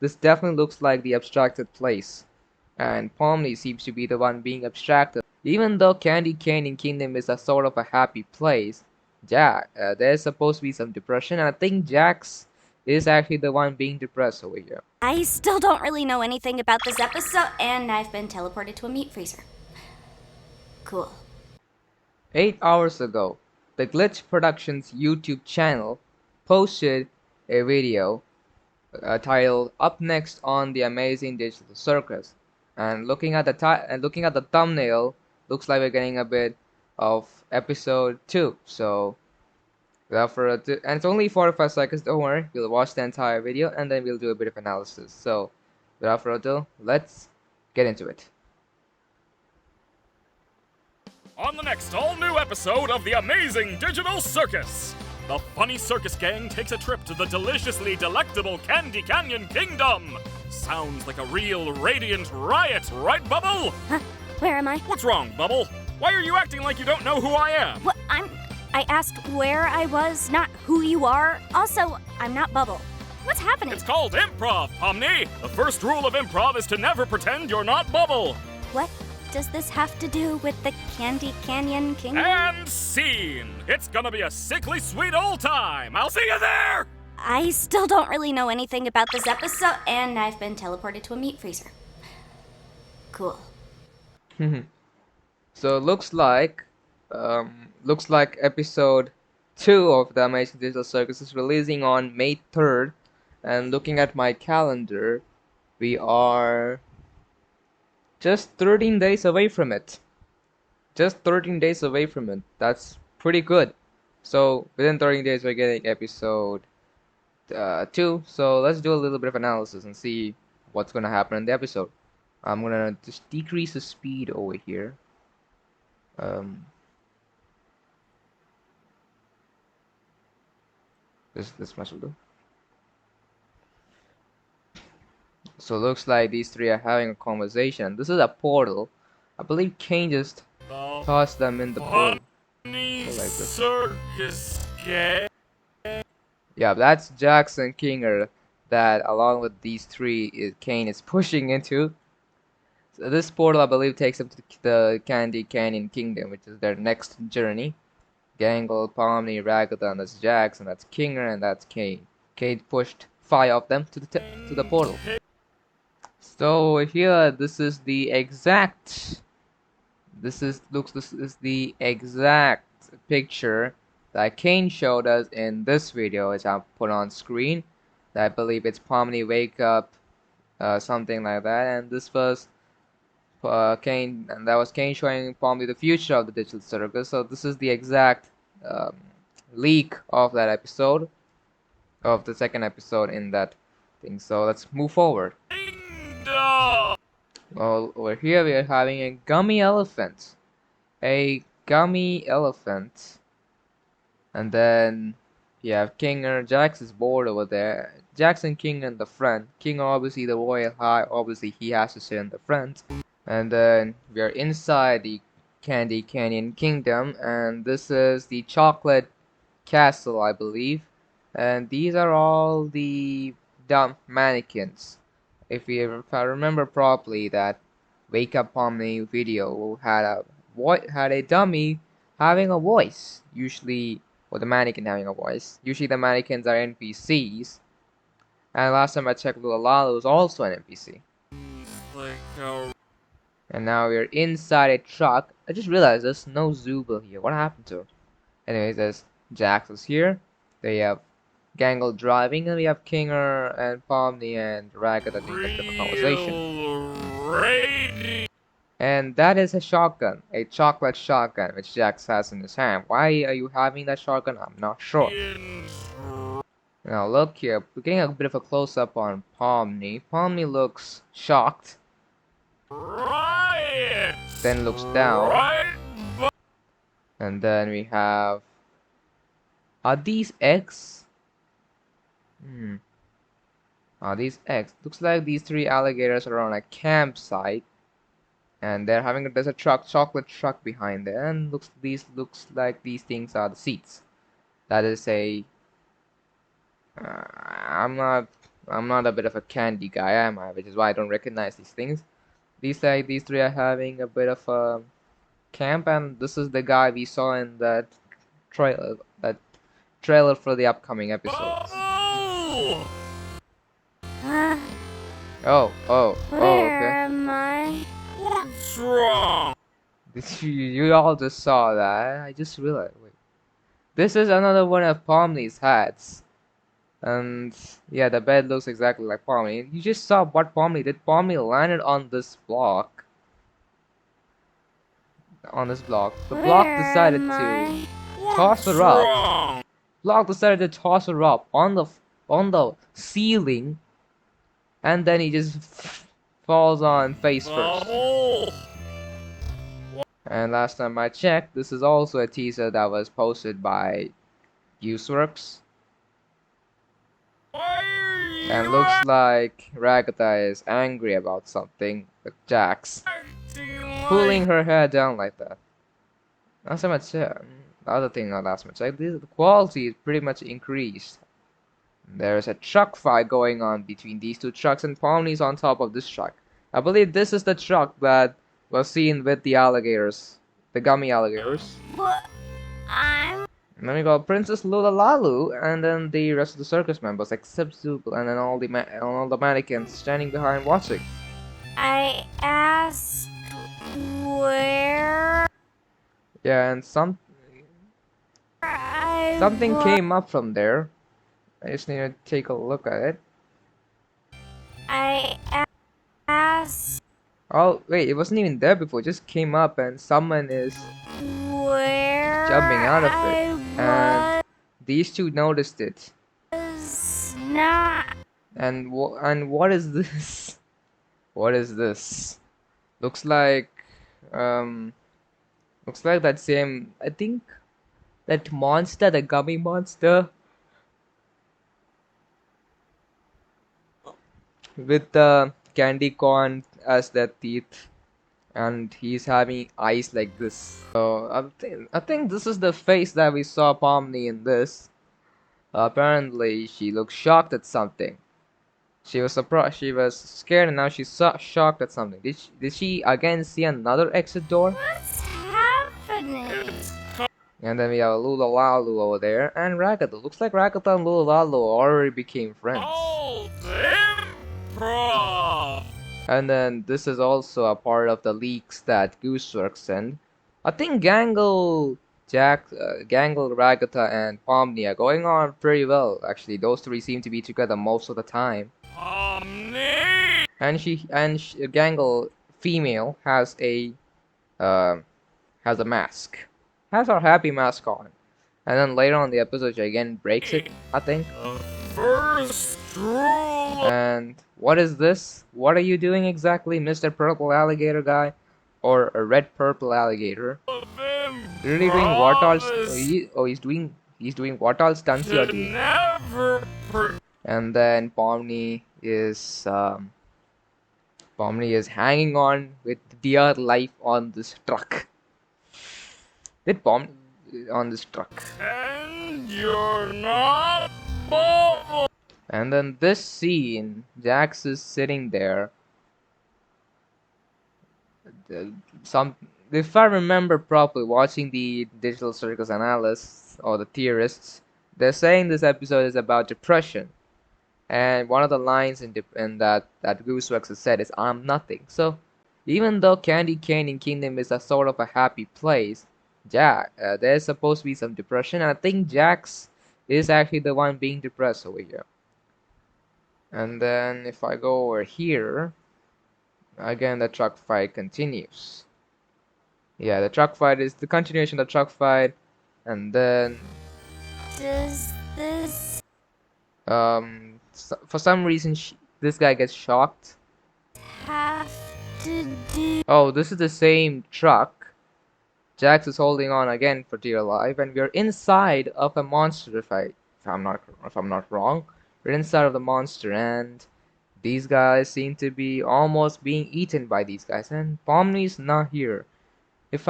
This definitely looks like the abstracted place, and Pomni seems to be the one being abstracted. Even though Candy Canyon Kingdom is a sort of a happy place, there's supposed to be some depression, and I think Jax is actually the one being depressed over here. I still don't really know anything about this episode, and I've been teleported to a meat freezer. Cool. 8 hours ago, the Glitch Productions YouTube channel posted a video titled "Up Next on the Amazing Digital Circus," and looking at the thumbnail, looks like we're getting a bit of episode 2. So without further ado, and it's only 45 seconds. Don't worry, we'll watch the entire video and then we'll do a bit of analysis. So without further ado, let's get into it. On the next all-new episode of the Amazing Digital Circus, the funny circus gang takes a trip to the deliciously delectable Candy Canyon Kingdom. Sounds like a real radiant riot, right, Bubble? Huh? Where am I? What's wrong, Bubble? Why are you acting like you don't know who I am? What? I asked where I was, not who you are. Also, I'm not Bubble. What's happening? It's called improv, Pomni. The first rule of improv is to never pretend you're not Bubble. What does this have to do with the Candy Canyon Kingdom? And scene. It's gonna be a sickly sweet old time. I'll see you there. I still don't really know anything about this episode, and I've been teleported to a meat freezer. Cool. So it looks like episode 2 of the Amazing Digital Circus is releasing on May 3rd, and looking at my calendar, we are just 13 days away from it. Just 13 days away from it. That's pretty good. So within 13 days we're getting episode 2. So let's do a little bit of analysis and see what's gonna happen in the episode. I'm gonna just decrease the speed over here. This much will do. So it looks like these three are having a conversation. This is a portal. I believe Kane just tossed them in the portal. Funny Like this. circus gang. Yeah, that's Jackson Kinger that along with these three Kane is pushing into. So this portal I believe takes them to the Candy Canyon Kingdom, which is their next journey. Gangle, Pomni, Ragatha, and that's Jax, and that's Kinger, and that's Kane. Kane pushed 5 of them to the portal. So here, this is the exact picture that Kane showed us in this video, which I've put on screen. I believe it's Pomni wake up, something like that, and this was Kane, and that was Kane showing Pomni the future of the digital circus. So this is the exact leak of that episode, of the second episode in that thing. So let's move forward. Well, over here we are having a gummy elephant. A gummy elephant. And then you have Kinger. Jax is bored over there. Jax and King in the front. King obviously the royal high. Obviously he has to sit in the front. And then we are inside the Candy Canyon Kingdom. And this is the chocolate castle, I believe. And these are all the dumb mannequins. If I remember properly, that Wake Up Pomni video had a dummy having a voice, usually, or the mannequin having a voice. Usually the mannequins are NPCs, and last time I checked, Lala was also an NPC. And now we're inside a truck. I just realized there's no Zooble here. What happened to it? Anyways, there's Jax is here. They have Gangle driving, and we have Kinger and Pomni and Ragged having a bit of a conversation. And that is a shotgun, a chocolate shotgun, which Jax has in his hand. Why are you having that shotgun? I'm not sure. Now look here, we're getting a bit of a close-up on Pomni. Pomni looks shocked. Then looks down. And then we have... Are these eggs? These eggs. Looks like these 3 alligators are on a campsite, and there's a chocolate truck behind there, and looks like these things are the seats. That is a I'm not I'm not a bit of a candy guy, am I? Which is why I don't recognize these things. These three are having a bit of a camp, and this is the guy we saw in trailer, that trailer for the upcoming episodes. Oh! Okay. Where am I? What's wrong? You all just saw that. I just realized. Wait. This is another one of Pomni's hats. And yeah, the bed looks exactly like Pomni. You just saw what Pomni did. Pomni landed on this block. The block decided to toss her up. Wrong? Block decided to toss her up on the ceiling, and then he just falls on face first. Oh! And last time I checked, this is also a teaser that was posted by Useworks. Why are you And looks like Ragatha is angry about something with Jax acting like pulling her hair down like that. Not so much. The other thing not last much. Like the quality is pretty much increased. There's a truck fight going on between these two trucks, and Pomni's on top of this truck. I believe this is the truck that was seen with the alligators, the gummy alligators. What? I'm. And then we got Princess Lulalalu, and then the rest of the circus members, except Zooble, and then all the mannequins standing behind watching. I asked where Yeah, and something I came up from there. I just need to take a look at it. I asked Oh wait, it wasn't even there before. It just came up, and someone is where jumping out of it, I and these two noticed it. was not. And what is this? What is this? Looks like that same. I think that monster, the gummy monster, with the candy corn as their teeth, and he's having eyes like this. So I think this is the face that we saw Pomni in this. Apparently, she looks shocked at something. She was surprised. She was scared, and now she's shocked at something. Did she again see another exit door? What's happening? And then we have Lulalalu over there, and Ragatha. Looks like Ragatha and Lulalalu already became friends. Oh, improv! And then this is also a part of the leaks that Gooseworks sent. I think Gangle, Ragatha, and Pomni are going on pretty well. Actually, those three seem to be together most of the time. Pomni! And Gangle female has a mask, has her happy mask on, and then later on in the episode she again breaks it, I think. First rule! And what is this? What are you doing exactly, Mr. Purple Alligator guy, or a red purple alligator? Really doing what all? He's doing what all stunts you're doing. And then Pomni is hanging on with dear life on this truck. With Pomni on this truck. And you're not Bubble! And then this scene, Jax is sitting there. If I remember properly, watching the Digital Circus analysts or the theorists, they're saying this episode is about depression. And one of the lines in that Gooseworks has said is "I'm nothing." So even though Candy Canyon Kingdom is a sort of a happy place, there's supposed to be some depression, and I think Jax is actually the one being depressed over here. And then if I go over here, again the truck fight continues. Yeah, the truck fight is the continuation of the truck fight, and then Does this for some reason this guy gets shocked. have to do? Oh, this is the same truck. Jax is holding on again for dear life, and we're inside of a monster. If I'm not wrong, we're inside of the monster, and these guys seem to be almost being eaten by these guys. And Pomni's not here. If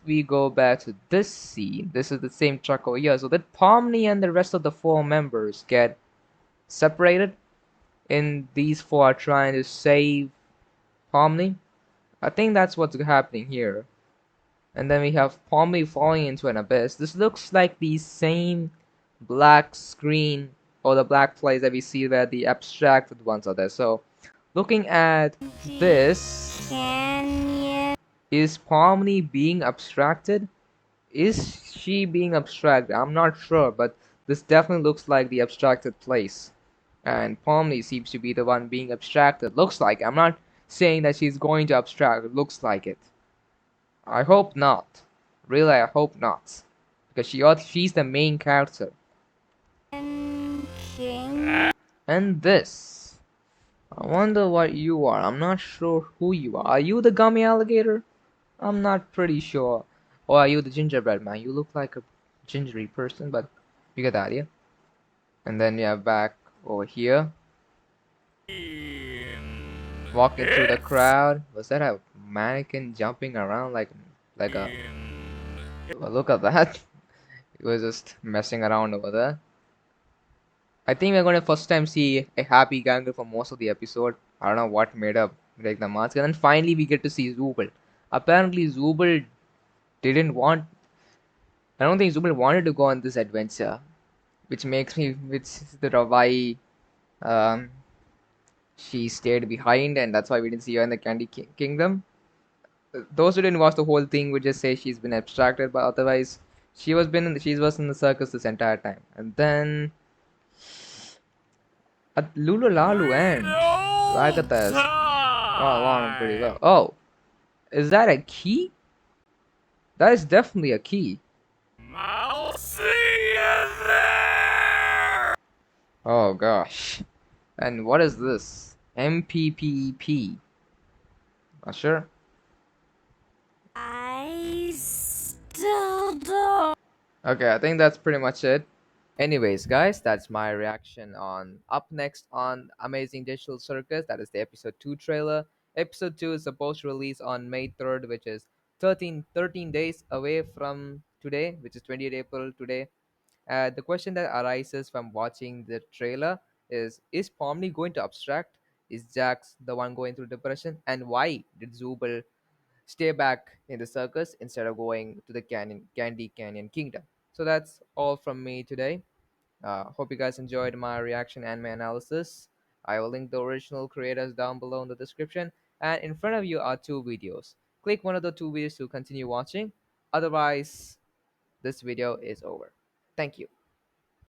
we go back to this scene, this is the same truck over here. So did Pomni and the rest of the 4 members get separated? in these four are trying to save Pomni. I think that's what's happening here. And then we have Pomni falling into an abyss. This looks like the same black screen or the black place that we see where the abstracted ones are there. So, looking at this, Canyon. is Pomni being abstracted? Is she being abstracted? I'm not sure, but this definitely looks like the abstracted place. And Pomni seems to be the one being abstracted. Looks like. I'm not saying that she's going to abstract. It looks like it. I hope not. Really, I hope not. Because she's the main character. King. And this. I wonder what you are. I'm not sure who you are. Are you the gummy alligator? I'm not pretty sure. Or are you the gingerbread man? You look like a gingery person, but you get the idea. And then you have back over here. Walking through the crowd. Was that a mannequin jumping around like a well, look at that. It was just messing around over there. I think we're gonna first time see a happy ganger for most of the episode. I don't know what made up like the mask. And then finally we get to see Zooble. Apparently Zooble didn't want I don't think Zooble wanted to go on this adventure. Which is the why um she stayed behind, and that's why we didn't see her in the Kingdom. Those who didn't watch the whole thing would just say she's been abstracted, but otherwise she was in the circus this entire time. And then at Lulu Lalu ends. Look at this. Oh, wow, pretty well. Oh, is that a key? That is definitely a key. I'll see you there! Oh gosh. And what is this? MPPP. Not sure. I still don't. Okay, I think that's pretty much it. Anyways, guys, that's my reaction on up next on Amazing Digital Circus. That is the episode 2 trailer. Episode 2 is supposed to release on May 3rd, which is 13 days away from today, which is 28th April today. The question that arises from watching the trailer is Pomni going to abstract? Is Jax the one going through depression? And why did Zooble stay back in the circus instead of going to the Candy Canyon Kingdom? So that's all from me today. Hope you guys enjoyed my reaction and my analysis. I will link the original creators down below in the description. And in front of you are two videos. Click one of the two videos to continue watching. Otherwise, this video is over. Thank you.